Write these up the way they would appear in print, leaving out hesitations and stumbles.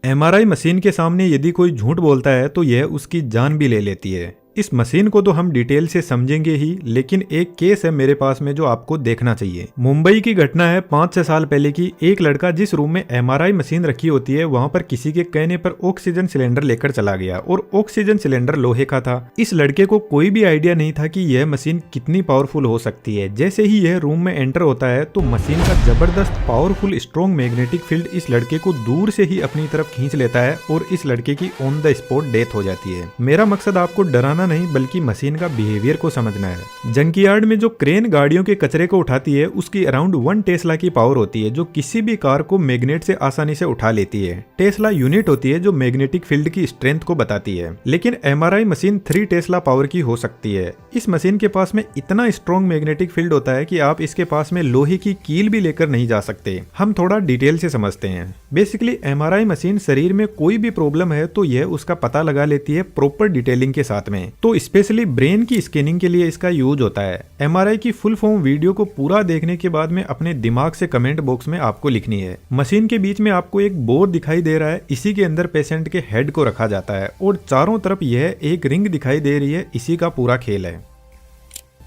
MRI machine के सामने यदि कोई झूठ बोलता है तो यह उसकी जान भी ले लेती है। इस मशीन को तो हम डिटेल से समझेंगे ही, लेकिन एक केस है मेरे पास में जो आपको देखना चाहिए। मुंबई की घटना है 5-6 साल पहले की। एक लड़का जिस रूम में एमआरआई मशीन रखी होती है वहां पर किसी के कहने पर ऑक्सीजन सिलेंडर लेकर चला गया और ऑक्सीजन सिलेंडर लोहे का था। इस लड़के को कोई भी आइडिया नहीं था कि यह मशीन कितनी पावरफुल हो सकती है। जैसे ही यह रूम में एंटर होता है तो मशीन का जबरदस्त पावरफुल स्ट्रॉन्ग मैग्नेटिक फील्ड इस लड़के को दूर से ही अपनी तरफ खींच लेता है और इस लड़के की ऑन द स्पॉट डेथ हो जाती है। मेरा मकसद आपको डराना नहीं बल्कि मशीन का बिहेवियर को समझना है। जंकयार्ड में जो क्रेन गाड़ियों के कचरे को उठाती है उसकी अराउंड 1 टेस्ला की पावर होती है जो किसी भी कार को मैग्नेट से आसानी से उठा लेती है। टेस्ला यूनिट होती है जो मैग्नेटिक फील्ड की स्ट्रेंथ को बताती है। लेकिन एमआरआई मशीन 3 टेस्ला पावर की हो सकती है। इस मशीन के पास में इतना स्ट्रॉन्ग मैग्नेटिक फील्ड होता है कि आप इसके पास में लोहे की कील भी लेकर नहीं जा सकते। हम थोड़ा डिटेल से समझते हैं। बेसिकली एमआरआई मशीन शरीर में कोई भी प्रॉब्लम है तो यह उसका पता लगा लेती है प्रॉपर डिटेलिंग के साथ में। तो स्पेशली ब्रेन की स्कैनिंग के लिए इसका यूज होता है। एमआरआई की फुल फॉर्म वीडियो को पूरा देखने के बाद में अपने दिमाग से कमेंट बॉक्स में आपको लिखनी है। मशीन के बीच में आपको एक बोर दिखाई दे रहा है, इसी के अंदर पेशेंट के हेड को रखा जाता है और चारों तरफ यह एक रिंग दिखाई दे रही है। इसी का पूरा खेल है।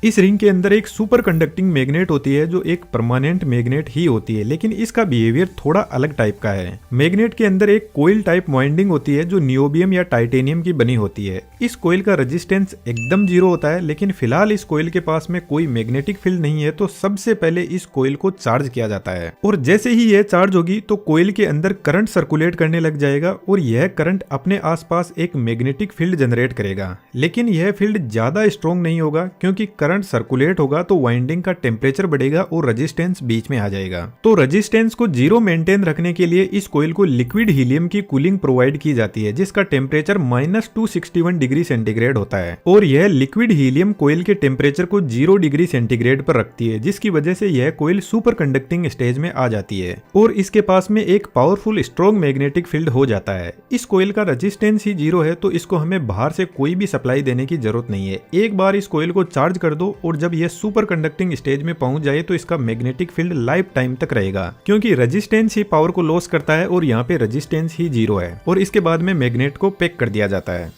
इस रिंग के अंदर एक सुपर कंडक्टिंग मैग्नेट होती है जो एक परमानेंट मैग्नेट ही होती है, लेकिन इसका बिहेवियर थोड़ा अलग टाइप का है। मैग्नेट के अंदर एक कोइल टाइप वाइंडिंग होती है जो नियोबियम या टाइटेनियम की बनी होती है। इस कोइल का रेजिस्टेंस एकदम 0 होता है, लेकिन फिलहाल इस कोइल के पास में कोई मैग्नेटिक फील्ड नहीं है तो सबसे पहले इस कोइल को चार्ज किया जाता है और जैसे ही यह चार्ज होगी तो कोइल के अंदर करंट सर्कुलेट करने लग जाएगा और यह करंट अपने आसपास एक मैग्नेटिक फील्ड जनरेट करेगा। लेकिन यह फील्ड ज्यादा स्ट्रॉन्ग नहीं होगा क्योंकि करंट सर्कुलेट होगा तो वाइंडिंग का टेम्परेचर बढ़ेगा और रेजिस्टेंस बीच में आ जाएगा। तो रेजिस्टेंस को 0 मेंटेन रखने के लिए इस कोइल को लिक्विड हीलियम की कूलिंग प्रोवाइड की जाती है जिसका टेम्परेचर -261 डिग्री सेंटीग्रेड होता है और यह लिक्विड हीलियम कोइल के टेम्परेचर को 0 डिग्री सेंटीग्रेड पर रखती है, जिसकी वजह से यह कोइल सुपर कंडक्टिंग स्टेज में आ जाती है और इसके पास में एक पावरफुल स्ट्रॉन्ग मैग्नेटिक फील्ड हो जाता है। इस कोइल का रेजिस्टेंस ही 0 है तो इसको हमें बाहर से कोई भी सप्लाई देने की जरूरत नहीं है। एक बार इस कोइल को चार्ज कर दो और जब यह सुपर कंडक्टिंग स्टेज में पहुंच जाए तो इसका मैग्नेटिक फील्ड लाइफ टाइम तक रहेगा क्योंकि रेजिस्टेंस ही पावर को लॉस करता है और यहाँ पे रेजिस्टेंस ही 0 है और इसके बाद में मैग्नेट को पैक कर दिया जाता है।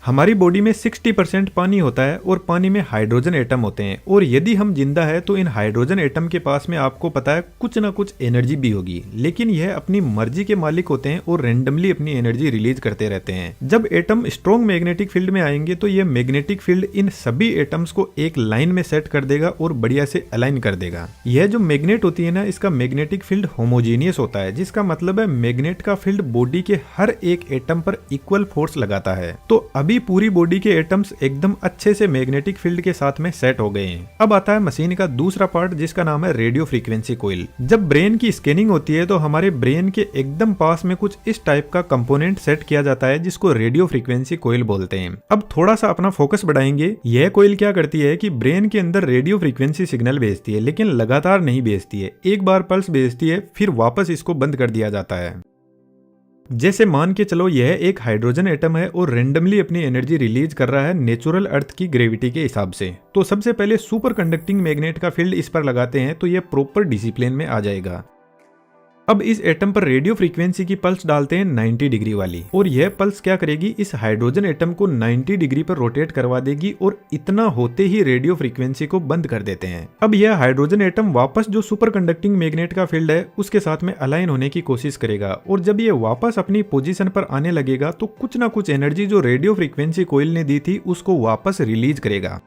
हमारी बॉडी में 60% पानी होता है और पानी में हाइड्रोजन एटम होते हैं और यदि हम जिंदा है तो इन हाइड्रोजन एटम के पास में आपको पता है कुछ ना कुछ एनर्जी भी होगी, लेकिन यह अपनी मर्जी के मालिक होते हैं और रेंडमली अपनी एनर्जी रिलीज करते रहते हैं। जब एटम स्ट्रॉन्ग मैग्नेटिक फील्ड में आएंगे तो यह मैग्नेटिक फील्ड इन सभी एटम्स को एक लाइन में सेट कर देगा और बढ़िया से अलाइन कर देगा। यह जो मैग्नेट होती है ना, इसका मैग्नेटिक फील्ड होमोजीनियस होता है, जिसका मतलब है मैग्नेट का फील्ड बॉडी के हर एक एटम पर इक्वल फोर्स लगाता है। तो अभी पूरी बॉडी के एटम्स एकदम अच्छे से मैग्नेटिक फील्ड के साथ में सेट हो गए हैं। अब आता है मशीन का दूसरा पार्ट जिसका नाम है रेडियो फ्रीक्वेंसी कोइल। जब ब्रेन की स्कैनिंग होती है तो हमारे ब्रेन के एकदम पास में कुछ इस टाइप का कंपोनेंट सेट किया जाता है जिसको रेडियो फ्रीक्वेंसी कोइल बोलते हैं। अब थोड़ा सा अपना फोकस बढ़ाएंगे। यह कोइल क्या करती है कि ब्रेन के अंदर रेडियो फ्रीक्वेंसी सिग्नल भेजती है, लेकिन लगातार नहीं भेजती है। एक बार पल्स भेजती है फिर वापस इसको बंद कर दिया जाता है। जैसे मान के चलो यह एक हाइड्रोजन एटम है और रेंडमली अपनी एनर्जी रिलीज कर रहा है नेचुरल अर्थ की ग्रेविटी के हिसाब से। तो सबसे पहले सुपर कंडक्टिंग मैग्नेट का फील्ड इस पर लगाते हैं तो यह प्रॉपर डिसिप्लिन में आ जाएगा। अब इस एटम पर रेडियो फ्रीक्वेंसी की पल्स डालते हैं 90 डिग्री वाली और यह पल्स क्या करेगी, इस हाइड्रोजन एटम को 90 डिग्री पर रोटेट करवा देगी और इतना होते ही रेडियो फ्रीक्वेंसी को बंद कर देते हैं। अब यह हाइड्रोजन एटम वापस जो सुपर कंडक्टिंग मैग्नेट का फील्ड है उसके साथ में अलाइन होने की कोशिश करेगा और जब यह वापस अपनी पोजीशन पर आने लगेगा तो कुछ ना कुछ एनर्जी जो रेडियो फ्रीक्वेंसी कोइल ने दी थी उसको वापस रिलीज करेगा।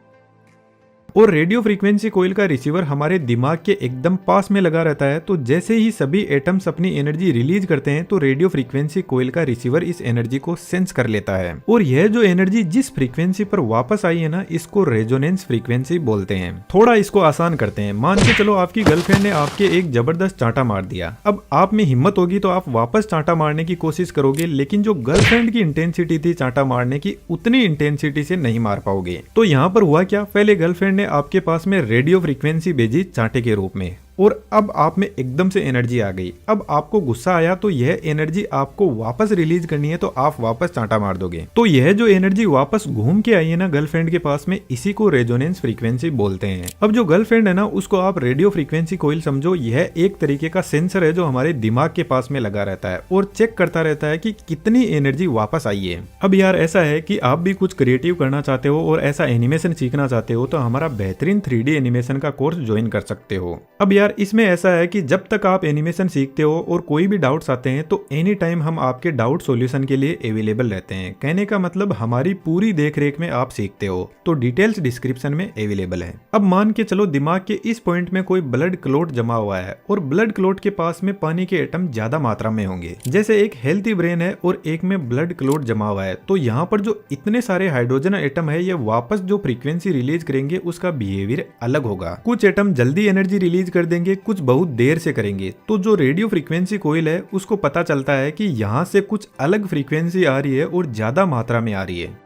और रेडियो फ्रीक्वेंसी कोइल का रिसीवर हमारे दिमाग के एकदम पास में लगा रहता है। तो जैसे ही सभी एटम्स अपनी एनर्जी रिलीज करते हैं तो रेडियो फ्रीक्वेंसी कोइल का रिसीवर इस एनर्जी को सेंस कर लेता है और यह जो एनर्जी जिस फ्रीक्वेंसी पर वापस आई है ना, इसको रेजोनेंस फ्रीक्वेंसी बोलते हैं। थोड़ा इसको आसान करते हैं। मान के चलो आपकी गर्लफ्रेंड ने आपके एक जबरदस्त चांटा मार दिया। अब आप में हिम्मत होगी तो आप वापस चांटा मारने की कोशिश करोगे, लेकिन जो गर्लफ्रेंड की इंटेंसिटी थी चांटा मारने की उतनी इंटेंसिटी से नहीं मार पाओगे। तो यहाँ पर हुआ क्या, पहले गर्लफ्रेंड आपके पास में रेडियो फ्रीक्वेंसी भेजी चांटे के रूप में और अब आप में एकदम से एनर्जी आ गई। अब आपको गुस्सा आया तो यह एनर्जी आपको वापस रिलीज करनी है, तो आप वापस चांटा मार दोगे। तो यह जो एनर्जी वापस घूम के आई है ना गर्लफ्रेंड के पास में, इसी को रेजोनेंस फ्रीक्वेंसी बोलते हैं। अब जो गर्लफ्रेंड है ना, उसको आप रेडियो फ्रीक्वेंसी कोइल समझो। यह एक तरीके का सेंसर है जो हमारे दिमाग के पास में लगा रहता है और चेक करता रहता है कि कितनी एनर्जी वापस आई है। अब यार ऐसा है कि आप भी कुछ क्रिएटिव करना चाहते हो और ऐसा एनिमेशन सीखना चाहते हो तो हमारा बेहतरीन 3D एनिमेशन का कोर्स ज्वाइन कर सकते हो। अब यार इसमें ऐसा है कि जब तक आप एनिमेशन सीखते हो और कोई भी डाउट्स आते हैं तो एनी टाइम हम आपके डाउट सॉल्यूशन के लिए अवेलेबल रहते हैं। कहने का मतलब हमारी पूरी देख रेख में आप सीखते हो, तो डिटेल्स डिस्क्रिप्शन में अवेलेबल है। अब मान के चलो दिमाग के इस पॉइंट में कोई ब्लड क्लॉट जमा हुआ है और ब्लड क्लॉट के पास में पानी के एटम ज्यादा मात्रा में होंगे। जैसे एक हेल्थी ब्रेन है और एक में ब्लड क्लॉट जमा हुआ है, तो यहाँ पर जो इतने सारे हाइड्रोजन एटम है ये वापस जो फ्रीक्वेंसी रिलीज करेंगे उसका बिहेवियर अलग होगा। कुछ एटम जल्दी एनर्जी रिलीज कर देंगे, कुछ बहुत देर से करेंगे। तो जो रेडियो फ्रीक्वेंसी कोइल है उसको पता चलता है कि यहाँ से कुछ अलग फ्रीक्वेंसी आ रही है और ज्यादा मात्रा में आ रही है।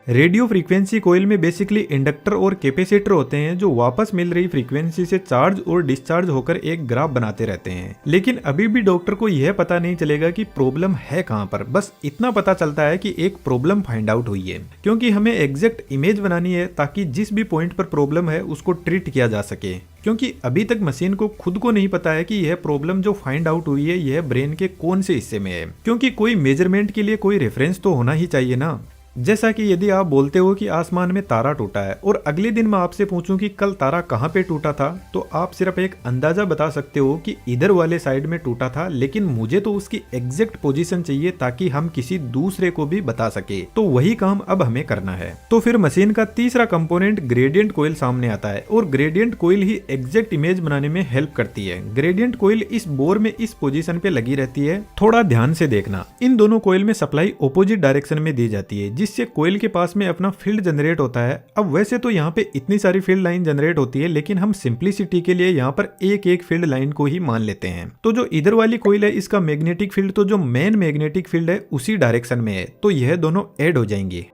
रेडियो फ्रीक्वेंसी कोइल में बेसिकली इंडक्टर और कैपेसिटर होते हैं जो वापस मिल रही फ्रीक्वेंसी से चार्ज और डिस्चार्ज होकर एक ग्राफ बनाते रहते हैं। लेकिन अभी भी डॉक्टर को यह पता नहीं चलेगा कि प्रॉब्लम है कहां पर। बस इतना पता चलता है कि एक प्रॉब्लम फाइंड आउट हुई है, क्योंकि हमें एग्जैक्ट इमेज बनानी है ताकि जिस भी पॉइंट पर प्रॉब्लम है उसको ट्रीट किया जा सके। क्योंकि अभी तक मशीन को खुद को नहीं पता है कि यह प्रॉब्लम जो फाइंड आउट हुई है यह ब्रेन के कौन से हिस्से में है, क्योंकि कोई मेजरमेंट के लिए कोई रेफरेंस तो होना ही चाहिए ना। जैसा कि यदि आप बोलते हो कि आसमान में तारा टूटा है और अगले दिन मैं आपसे पूछूं कि कल तारा कहां पे टूटा था, तो आप सिर्फ एक अंदाजा बता सकते हो कि इधर वाले साइड में टूटा था, लेकिन मुझे तो उसकी एग्जैक्ट पोजीशन चाहिए ताकि हम किसी दूसरे को भी बता सके। तो वही काम अब हमें करना है। तो फिर मशीन का तीसरा कंपोनेंट ग्रेडियंट कोइल सामने आता है और ग्रेडियंट कोइल ही एग्जैक्ट इमेज बनाने में हेल्प करती है। ग्रेडियंट कोइल इस बोर में इस पोजीशन पे लगी रहती है। थोड़ा ध्यान से देखना, इन दोनों कोइल में सप्लाई ऑपोजिट डायरेक्शन में दी जाती है, जिससे कोइल के पास में अपना फील्ड जनरेट होता है। अब वैसे तो यहाँ पे इतनी सारी फील्ड लाइन जनरेट होती है, लेकिन हम सिंपलिसिटी के लिए यहाँ पर एक एक फील्ड लाइन को ही मान लेते हैं। तो जो इधर वाली कोइल है इसका मैग्नेटिक फील्ड तो जो मेन मैग्नेटिक फील्ड है उसी डायरेक्शन में है, तो यह दोनों ऐड हो जाएंगे।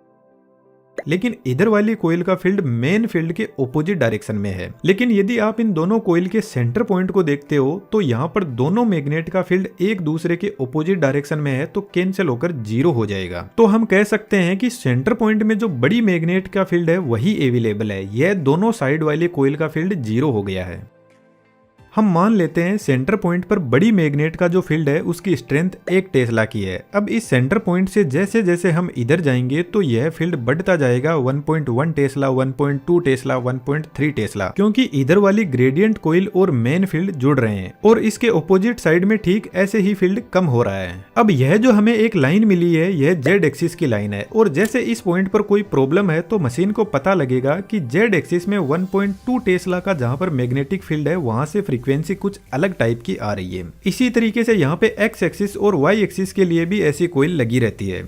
लेकिन इधर वाली कोइल का फील्ड मेन फील्ड के ऑपोजिट डायरेक्शन में है। लेकिन यदि आप इन दोनों कोइल के सेंटर पॉइंट को देखते हो तो यहाँ पर दोनों मैग्नेट का फील्ड एक दूसरे के ऑपोजिट डायरेक्शन में है, तो कैंसिल होकर 0 हो जाएगा। तो हम कह सकते हैं कि सेंटर पॉइंट में जो बड़ी मैग्नेट का फील्ड है वही अवेलेबल है। यह दोनों साइड वाली कोइल का फील्ड 0 हो गया है। हम मान लेते हैं सेंटर पॉइंट पर बड़ी मैग्नेट का जो फील्ड है उसकी स्ट्रेंथ 1 टेस्ला की है। अब इस सेंटर पॉइंट से जैसे जैसे हम इधर जाएंगे तो यह फील्ड बढ़ता जाएगा 1.1 टेस्ला, 1.2 टेस्ला, 1.3 टेस्ला, क्योंकि इधर वाली ग्रेडियंट कोइल और मेन फील्ड जुड़ रहे हैं और इसके ऑपोजिट साइड में ठीक ऐसे ही फील्ड कम हो रहा है। अब यह जो हमें एक लाइन मिली है यह जेड एक्सिस की लाइन है और जैसे इस पॉइंट पर कोई प्रॉब्लम है तो मशीन को पता लगेगा कि जेड एक्सिस में 1.2 टेस्ला का जहां पर मैग्नेटिक फील्ड है वहां से फ्रीक्वेंसी कुछ अलग टाइप की आ रही है। इसी तरीके से यहाँ पे एक्स एक्सिस और वाई एक्सिस के लिए भी ऐसी कोइल लगी रहती है।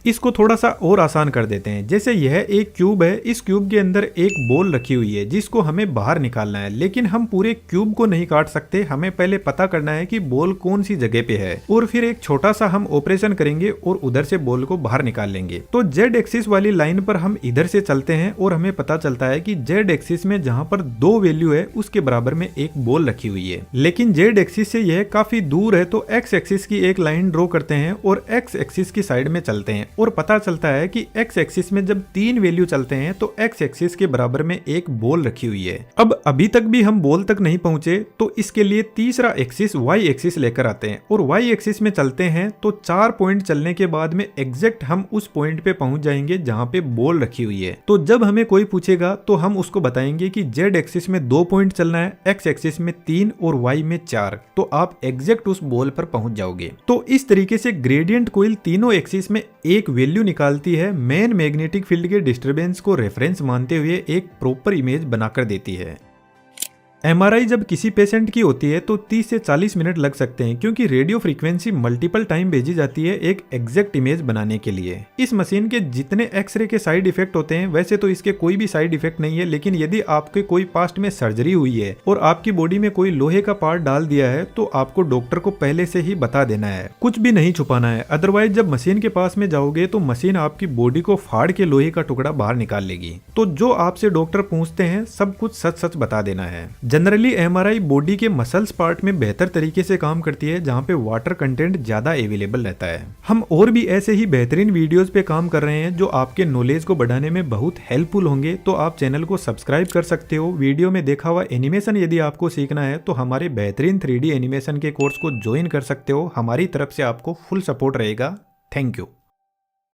इसको थोड़ा सा और आसान कर देते हैं। जैसे यह एक क्यूब है, इस क्यूब के अंदर एक बॉल रखी हुई है जिसको हमें बाहर निकालना है, लेकिन हम पूरे क्यूब को नहीं काट सकते। हमें पहले पता करना है कि बॉल कौन सी जगह पे है और फिर एक छोटा सा हम ऑपरेशन करेंगे और उधर से बॉल को बाहर निकाल लेंगे। तो जेड एक्सिस वाली लाइन पर हम इधर से चलते हैं और हमें पता चलता है कि जेड एक्सिस में जहां पर 2 वैल्यू है उसके बराबर में एक बॉल रखी हुई है। लेकिन जेड एक्सिस से यह काफी दूर है, तो एक्स एक्सिस की एक लाइन ड्रॉ करते हैं और एक्स एक्सिस की साइड में चलते हैं और पता चलता है कि एक्स एक्सिस में जब 3 वैल्यू चलते हैं तो एक्स एक्सिस के बराबर में एक बॉल रखी हुई है। अब अभी तक भी हम बॉल तक नहीं पहुंचे, तो इसके लिए तीसरा एक्सिस वाई एक्सिस लेकर आते हैं और वाई एक्सिस में चलते हैं तो 4 पॉइंट चलने के बाद में एग्जैक्ट हम उस पॉइंट पे पहुंच जाएंगे जहां पे बॉल रखी हुई है। तो जब हमें कोई पूछेगा तो हम उसको बताएंगे कि जेड एक्सिस में 2 पॉइंट चलना है, एक्स एक्सिस में 3 और वाई में 4, तो आप एग्जैक्ट उस बॉल पर पहुंच जाओगे। तो इस तरीके से ग्रेडियंट कोइल तीनों एक्सिस में एक वैल्यू निकालती है, मेन मैग्नेटिक फील्ड के डिस्टरबेंस को रेफरेंस मानते हुए एक प्रॉपर इमेज बनाकर देती है। एमआरआई जब किसी पेशेंट की होती है तो 30 से 40 मिनट लग सकते हैं, क्योंकि रेडियो फ्रीक्वेंसी मल्टीपल टाइम भेजी जाती है एक एग्जैक्ट इमेज बनाने के लिए। इस मशीन के जितने एक्सरे के साइड इफेक्ट होते हैं वैसे तो इसके कोई भी साइड इफेक्ट नहीं है, लेकिन यदि आपके कोई पास्ट में सर्जरी हुई है और आपकी बॉडी में कोई लोहे का पार्ट डाल दिया है तो आपको डॉक्टर को पहले से ही बता देना है, कुछ भी नहीं छुपाना है। अदरवाइज जब मशीन के पास में जाओगे तो मशीन आपकी बॉडी को फाड़ के लोहे का टुकड़ा बाहर निकाल लेगी। तो जो आपसे डॉक्टर पूछते हैं सब कुछ सच सच बता देना है। जनरली एमआरआई बॉडी के मसल्स पार्ट में बेहतर तरीके से काम करती है, जहाँ पे वाटर कंटेंट ज्यादा अवेलेबल रहता है। हम और भी ऐसे ही बेहतरीन वीडियोस पे काम कर रहे हैं जो आपके नॉलेज को बढ़ाने में बहुत हेल्पफुल होंगे, तो आप चैनल को सब्सक्राइब कर सकते हो। वीडियो में देखा हुआ एनिमेशन यदि आपको सीखना है तो हमारे बेहतरीन 3D एनिमेशन के कोर्स को ज्वाइन कर सकते हो। हमारी तरफ से आपको फुल सपोर्ट रहेगा। Thank you.